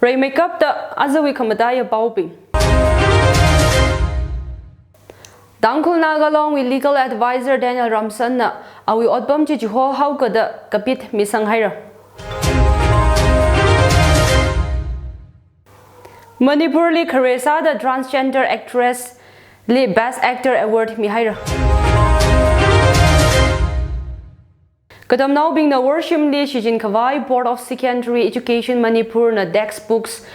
Ray makeup the azawi kamadaya baubing. Tangkhul naga along with legal advisor Daniel Ramson na awi otbam chi ho how kada kapit misang haira. Manipur li Karesa the transgender actress li Best Actor Award mi haira. Kadam now being the worship li Shijin Kawai Board of Secondary Education Manipur na textbooks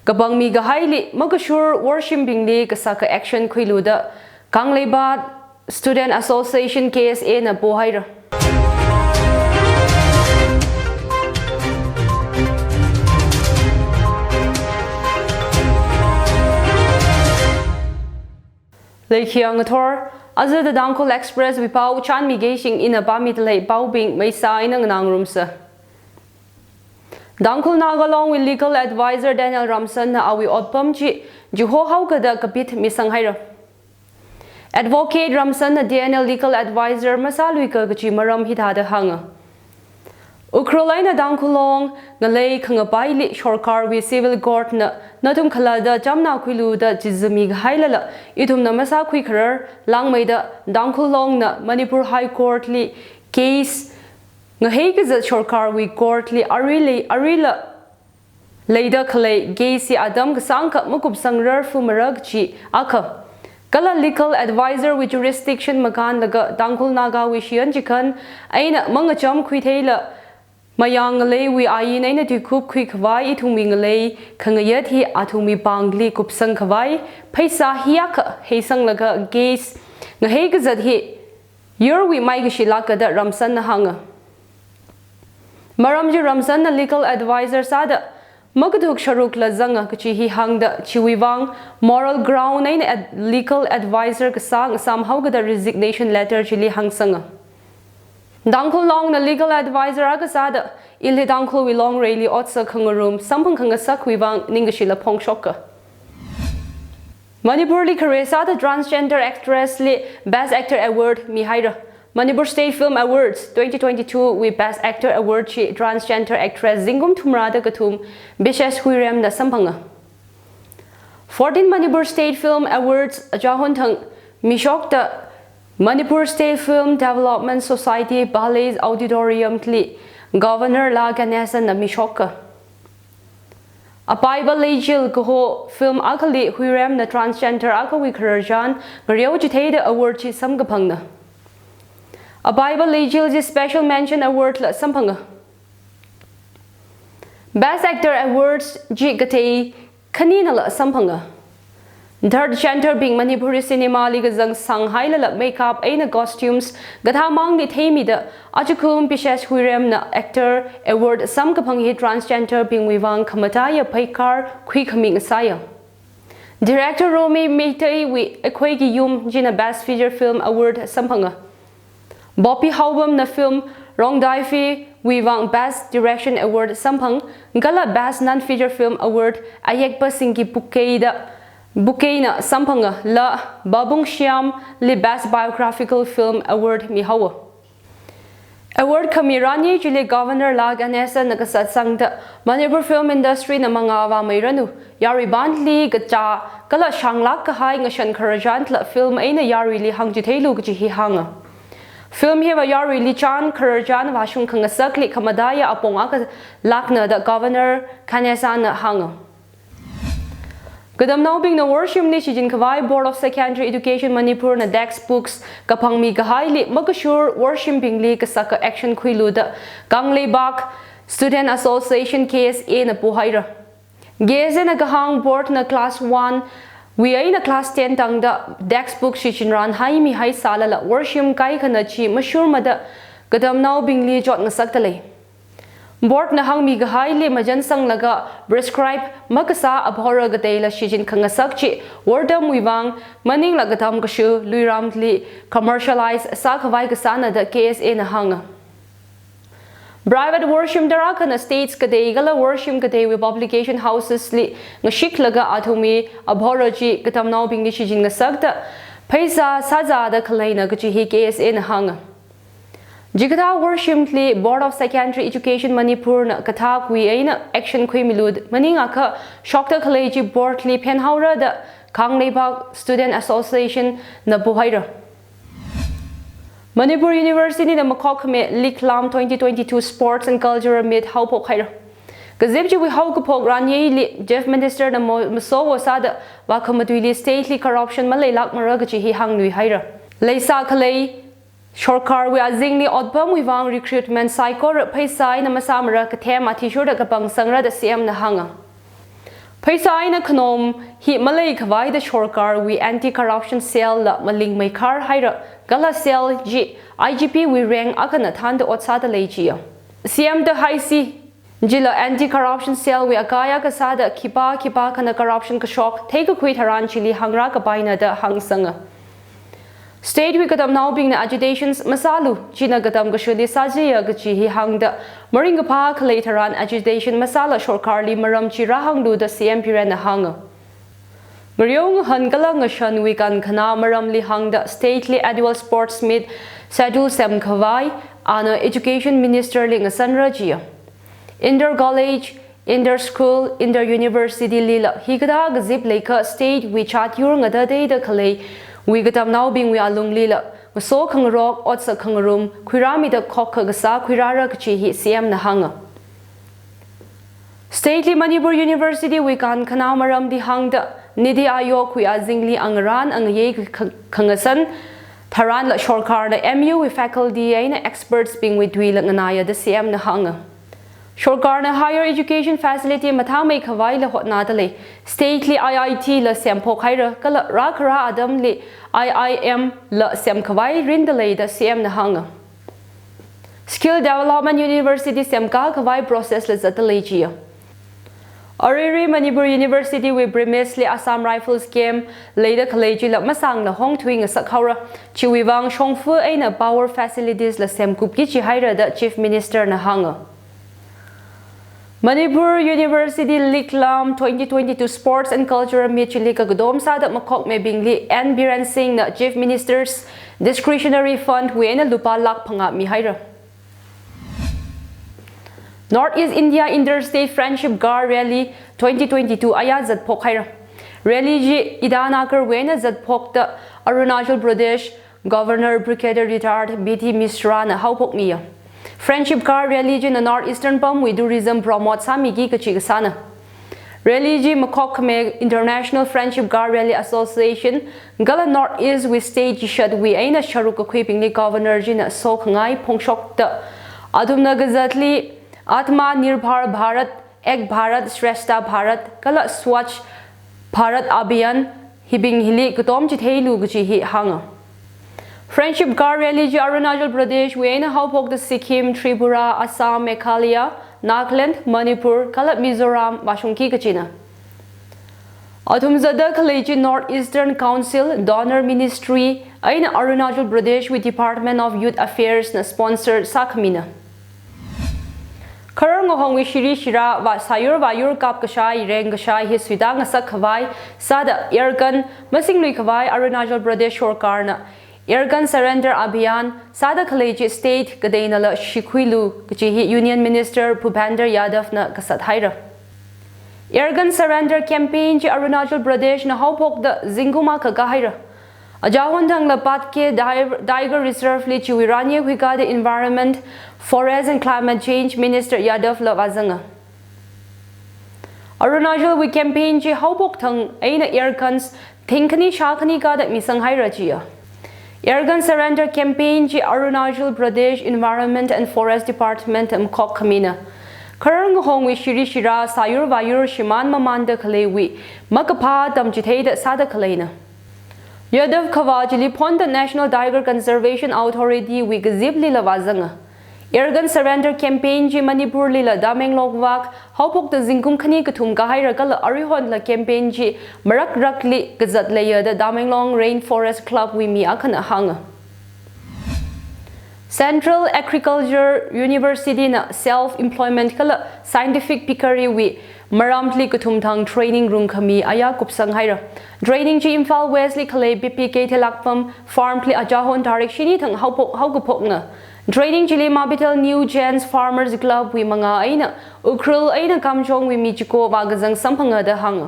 kabang mi gahaili magashur worship being li kasaka action kwiluda Kangleibat Student Association KSA na bohaira. Lake Hyang Azza the Tangkhul Express Vipau Chanmi Keishing in a Bamitlay Baubing may sign ang nangrumsa. Tangkhul naga along with legal advisor Daniel Ramson na awi otpamchi juho haukada kapit misang haira. Advocate Ramson na Daniel legal advisor masalui ka gachi maram hitada hanga. Ukraine na Tangkhulong ngalay kangabay li shorkar wi civil court na natum khalada jamna kwiluda jizami hailala itum na masa kwi kharar langmaida Tangkhulong na Manipur High Court li case ngahei ka shorkar wi court li arila leida khalai gesi adam ka sangka mukup sangrar fu marag chi akha Kala legal advisor with jurisdiction makan laga Tangkhul naga wi shian jikan aina mangacham kwithela Mayang lay we ayin aina tu kup quick vai itumi lay kangayat hi atumi bangli kup sang kawai paisa hiak heisang laga gaze ngahei gazat hi yer we mai gishilaka da Ramson na hanga Maramji Ramson na legal advisor sada Magduk Sharuk la zanga kachi hi hangda chiwiwang moral ground aina legal advisor kasang somehow gada resignation letter chili hangsanga Tangkhul long na legal advisor agasada ilhi Tangkhul wi long really otsa kangarum sampang kanga sakwiwang ningashila pongshoka Manipur li Karesa the transgender actress li Best Actor Award mi haira Manipur State Film Awards 2022 with Best Actor Award chi transgender actress Zingum Tumrada Katum Bishes Huirem na sampanga 14 Manipur State Film Awards ajahontang mishokta Manipur State Film Development Society Bali's Auditorium Tli Governor La Ganesa na mishoka Apaiba Lejil Goho Film Akali Huirem na transgender akawi Karajan Gariao Jiteda Award chi samgapangna Apaiba Lejil ji Special Mention Award la sampanga Best Actor Awards ji gatei kanina la sampanga Third center being Manipuri cinema liga zang Shanghai la makeup aina costumes gatha mang ni themi da achukum Bishes Huirem na actor award samkapanghi transgender being wiwang kamataya paikar khui khaming saya Director Romi Meitai wi ekhoi gi yum jina Best Feature Film Award sampanga Bopi Haubam na film Rong Daifi wiwang Best Direction Award sampang gala Best Non-Feature Film Award ayekpa singki pukeida Bukaina sampanga la Babung Shyam li Best Biographical Film Award mi hawa Award kamirani jili Governor La Ganesa nagasat sangda Manipur Film Industry na mga wa mayranu yari bandli gacha kala shanglak kahai ngashan karajant la film aina yari li hangjithelu gji hanga Film hiwa yari li chan karajan washung kangasakli kamadaya aponga ka lakna da Governor Kanesa na hanga Kadam now being the worship ni Shijin Kawai Board of Secondary Education Manipur na textbooks kapang mi gahaili magashur worship being li kasaka action kwiluda Kangleibat Student Association KSA na buhaira Geze na gahang board na class 1 we ay na class 10 tangda textbook Shijin ran hai mi hai salala worship kai kana chi mashur mada kadam now being li jot na saktalay Board na hang mi gahaili majan sang laga prescribe makasa abhora gatela Shijin kangasakchi wardam wiwang maning lagatam kashu luiramtli commercialize sakawai kasana da KSA na hanga Private worship daraka na states kadai gala worship kadai with publication houses li ngashik laga athumi abhora ji gatam now bing ni Shijin ngasakta paisa saza da kalaina gachi hi KSA na hanga Jigata worshiply Board of Secondary Education Manipur na katha kui aina action kui milud maninga ka Shokta College Board li penhaura da Kanglebak Student Association na buhaira. Manipur University na makokme Liklam 2022 Sports and Cultural Meet haupok haira. Gazibji we hau kapok ranye li Jeff Minister na masowo sada wakamadwili stately corruption malay lak maragachi hi hangnui haira. Leisa kalay Shorkar we azingli odpam we wang recruitment cycle paisai na masamara katema tishur da kapang sangra da CM na hanga. Paisai na knom hi malay kawai da shorkar we anti-corruption cell la maling may kar haira gala cell ji IGP we rank akana thanda otsa da leijia. CM da haisi jila anti-corruption cell we akaya kasada kipa kana corruption ka shock take a quit haran chili hangra ka baina da hang sanga. State we katam now being the agitations masalu china katam gashuli sajaya gachi hi hangda maringa pa later on agitation masala shorkarli maram chi rahangdu the CM piran hanga Maryong hangala ngashan we kan khana maram li hangda stately annual sports meet schedule sem khawai ana education minister ling sanra jia inter college inter school inter university lila higada gazip leka state we chat yurng ada day the khalei we gatam now being we alung lila so khang rock otsa khang room khirami da khokha gasa khirara kchi hi CM na hanga Stately Manipur University we kan khana maram di hangda nidi ayo khu azingli angran angye khangasan tharan la shorkar na MU we faculty aina experts being with dwila nganaya the CM na hanga Shorkar na higher education facility mathame khawai la hotna dale stately IIT la sempo khaira kala rakra adam le IIM la sem khawai rindale da CM na hanga Skill Development University semka khawai process la zatale jia Ariri Manipur University we premisely Assam Rifles game later college la masang la hong twing a sakhaura chiwiwang shongfu aina power facilities la sem kupki chi haira da chief minister na hanga Manipur University Liklam 2022 Sports and Cultural Meet Chilika Godom Sada Makok me bingli and Biren Singh na Chief Minister's Discretionary Fund Wena Lupa Lak Panga Mihaira. Northeast India Interstate Friendship Guard Rally 2022 Ayazat Pokhaira. Rally ji Idanakar Wena Zat Pokta Arunachal Pradesh Governor Brigadier Retired BT Mishra na Haupok Miya. Friendship Car Religion na Northeastern Pam we tourism promote samigi kachigasana. Religion Makokme International Friendship Car Rally Association Gala Northeast we stage shad we aina sharuka equipping the governor jina sokngai pongshok da adumna gazatli Atma Nirbhar Bharat Ek Bharat Shrestha Bharat Kala Swachh Bharat Abhiyan hibing hili kutom chithelu gachi hi hanga Friendship Guard Rally Arunachal Pradesh Wena Haupok the Sikkim, Tripura, Assam, Meghalaya, Nagaland, Manipur, Kalat Mizoram, Bashunki Kachina. Atumzada College Northeastern Council Donor Ministry Aina Arunachal Pradesh with Department of Youth Affairs na sponsored Sakamina. Karang Hongwi Shiri Shira va Sayur Vayur Kap Kashai Reng Kashai his Swidang Sakhawai Sada Airgun Masing Lui Kawai Arunachal Pradesh Shorkarna Airgun Surrender Abhiyan Sada College State Gadainala Shikwilu Kachihi Union Minister Bhupender Yadav na Kasat Haira Airgun Surrender Campaign ji Arunachal Pradesh na Haupok da Zinguma Kagahaira Ajawandang la Patke Tiger Reserve li Chiwiranye Huika the Environment Forest and Climate Change Minister Yadav la Wazanga Arunachal we campaign ji Haupok Thang Aina Airguns Thinkani Shakani ka da Misang Haira Jia Airgun Surrender Campaign ji Arunachal Pradesh Environment and Forest Department Mkok Kamina Karang Hongwi Shiri Shira Sayur Vayur Shiman Mamanda Kalewi Makapa Tamjiteda Sada Kalena Yadav Kawajili Ponda National Tiger Conservation Authority we Gazibli Lavazanga Airgun Surrender Campaign ji Manipur Lila Dameng Lokwak Haupok the Zingkum Kani Katum Gahaira Kala Arihon la Campaign ji Marak Rakli Gazat Layer the Damenglong Rainforest Club we mi akana hanga Central Agriculture University na Self-Employment Kala Scientific Pickery we maramtli kuthumthang training room khami aya kupsang haira training ji Imphal West li khale BPK thelakpam farm pli ajahon tarik shini thang haugupok nga training jili mabitel new gens farmers club wi manga aina ukrul aina kamjong wi michiko wagazang samphanga da hang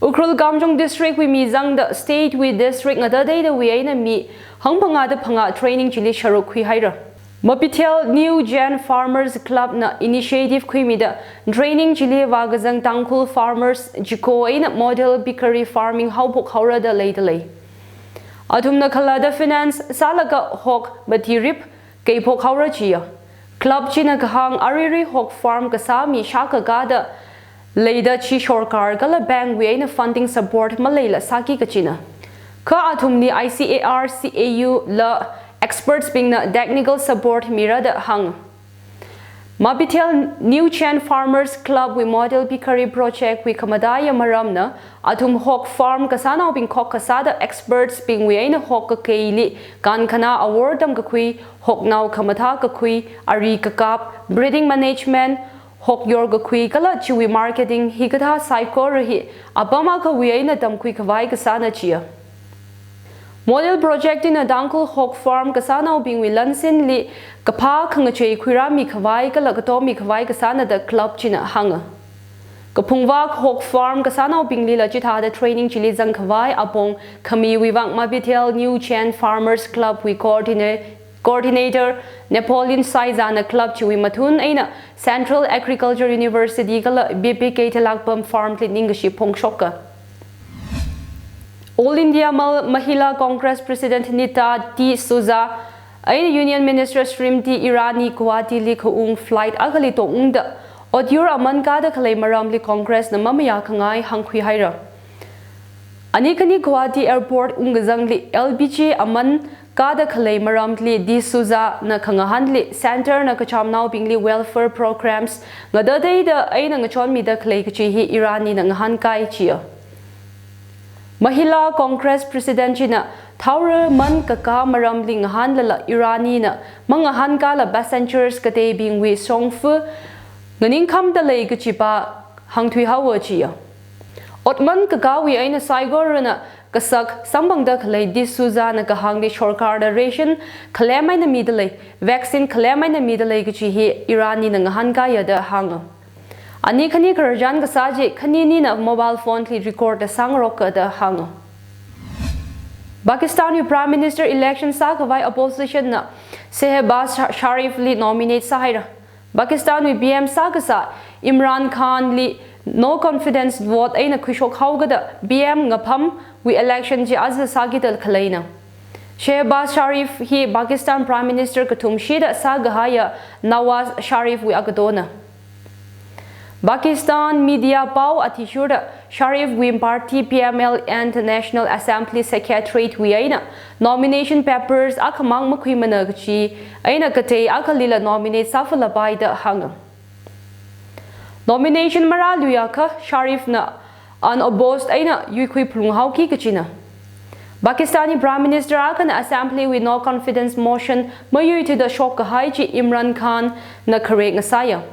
ukrul kamjong district wi mizang the state wi district ngada dai da wi aina mi hangphanga da phanga training jili sharuk hui haira Mapitel New Gen Farmers Club na initiative kuimida training jili wagazang Tangkhul farmers jiko aina model bakery farming haupok haura da lay Atumna khalada finance salaga hok batirip keipok haura chia club china kahang ariri hok farm kasami shaka gada leida chi shorkar gala bank we aina funding support malayla saki kachina ka atumni ICAR CAU la experts being na technical support mira da hang Mabitel New Gen Farmers Club we model bakery project we kamadaya maramna atum hok farm kasana bing khok kasada experts being we aina hok ka keili kan khana award dam ka khui hok naw khamatha ka khui ari ka kap breeding management hok yor ka khui kala chui marketing hikatha psycho rahi abama ka we aina dam khui khawai kasana chia Model project in a Tangkhul hog farm kasana being we lansin li kapa khangche khura mi khawai ka lagato mi khawai kasana the club china hanga kapungwak hog farm kasana being li la chitha the training chili jang khawai apong khami wi wang mabitel New Gen Farmers Club we coordinator Napoleon Saizana club chui mathun aina Central Agriculture University kala BPK thalakpam farm cleaning shi pongshokka All India Mahila Congress President Nita T. Souza, Aina Union Minister Srimati Irani Guwahati li khuung flight agali to ungda, Odyur aman kada khalai maramli Congress na mamaya kangai hangkhui haira. Anikani Guwahati Airport ungazangli LBG aman kada khalai maramli T. Souza na kangahanli Center na kachamnao bingli welfare programs ngadadai da aina ngachon mi da khalai kachihi Irani na ngahan kai chia. Mahila Congress President China Thaura man kaka maramling han lala Irani na mga han kala passengers kate bing we songfu nganing kam da lay kachipa hangthui hawa chia Otman kaka we aina saigor na kasak sambang da khalai D'Souza na kahang di shorkar da ration khalamai na midalay vaccine khalamai na midalay kachihi Irani na ngahan kaya da hanga Ani khani karjan ka saje khani ni na mobile phone li record da sangrok ka da hang Pakistani Prime Minister election sa kawai opposition na Shehbaz Sharif li nominate sahira Pakistan with BM sa ka sa Imran Khan li no confidence vote aina khushok hauga da BM ngapham we election ji az sa ki dal khalaina Shehbaz Sharif hi Pakistan Prime Minister kathum shida sa gahaya Nawaz Sharif we agadona Pakistan media pau atishura Sharif Wim Party PML and National Assembly Secretariat Wiaina nomination papers akamang makwimana chi aina kate akalila nominate safala by the hang Nomination maraluya ka Sharif na unopposed aina yukui plung hauki kachina Pakistani Prime Minister akan Assembly with no confidence motion mayu to the shock haiji Imran Khan na correct ngasaya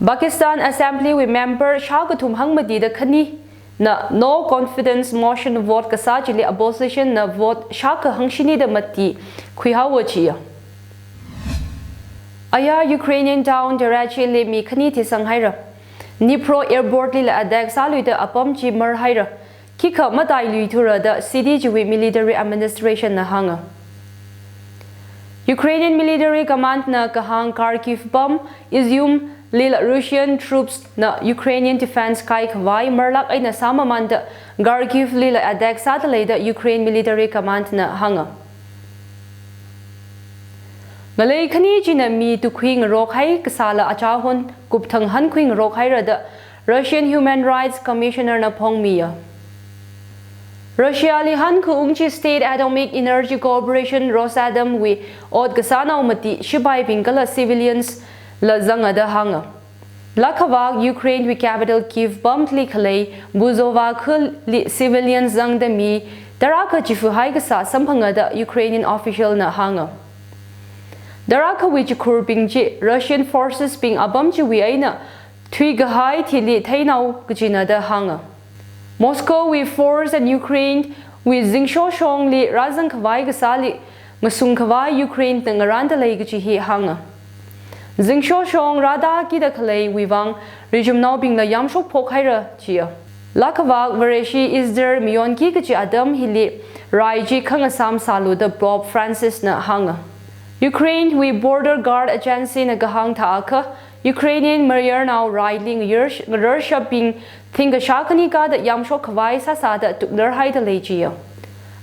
Pakistan Assembly with member Shagatum Hangmadi the Khani na no confidence motion vote kasajili opposition na vote Shaka Hangshini the Mati Khuihawachia Aya Ukrainian town Derachi le mi Khani ti Sanghaira Dnipro airport li la adak salu the apam chi marhaira Kika matai lui thura the city with military administration na hanga Ukrainian military command na kahang Kharkiv bom assume Lila Russian troops na Ukrainian defense kai khwai marlak aina samamanda Kharkiv lila adak satellite Ukraine military command na hanga Malay khani china mi tu khwing rok hai kasala achahon kupthang han khwing rok hai rada Russian Human Rights Commissioner na phongmiya Russia li han khu ungchi State Atomic Energy Corporation Rosatom wi od kasana umati shibai pingala civilians la zanga da hanga Lakhavak Ukraine with capital Kyiv bumpli khalei Buzova khul civilians zang da mi daraka chifu hai ka sa samphanga da Ukrainian official na hanga Daraka Wichikur Bingji, Russian forces being Abamji aina, Tui Gahai Tili Tainau Gajina de Hanga. Moscow with force and Ukraine with Zingsho Shong Li Razan Kavai Gasali, Masung Kavai Ukraine Tangaranda Legaji Hanga. Zingsho Shong Rada Gida Kalei Wivang, Regime now being the Yamsho Pokaira Chia. Lakavak Vareshi is there Mion Gigaji Adam Hili, Raiji Kangasam Salu the Bob Francis Na Hanga. Ukraine with border guard agency na Gahang Taaka, Ukrainian Marier now riding Russia being Thinga Shakani ka that Yamsho Kavai Sasada took their height Legia.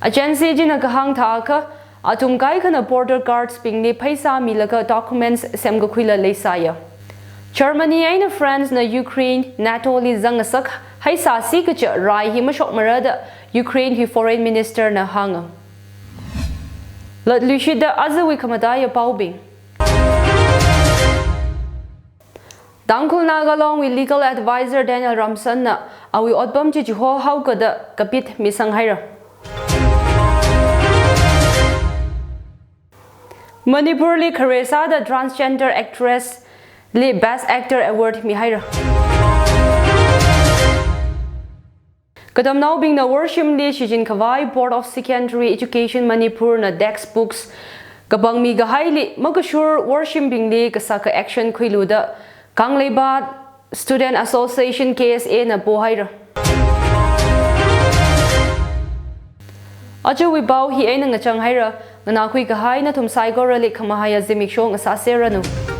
Agency Jina Gahang Taaka, Atungai kana border guards being ne Paisa Milaka documents Semgakwila Lesaya. Germany aina France na Ukraine, NATO li Zangasak, Haisa Sikacha, Rai Himashok Marada, Ukraine hi foreign minister na Hanga. Let Lushida Azawi Kamadaya Baubing. Tangkhul Nagalong with legal advisor Daniel Ramson na awi odbam jiho how kada kapit misanghaira. Manipur li Karesa the transgender actress li Best Actor Award mihaira. Kadam now being the worship li Shijin Kawai Board of Secondary Education Manipur na textbooks kabang mi gahaili magashur worship being li kasaka action kwiluda Kangleba Student Association KSA na Bohaira. Ajo wibaw hi ay nang ngachang haira, nanakui kahay na tumsay goralik kamahaya zimiksyo ng asasera no.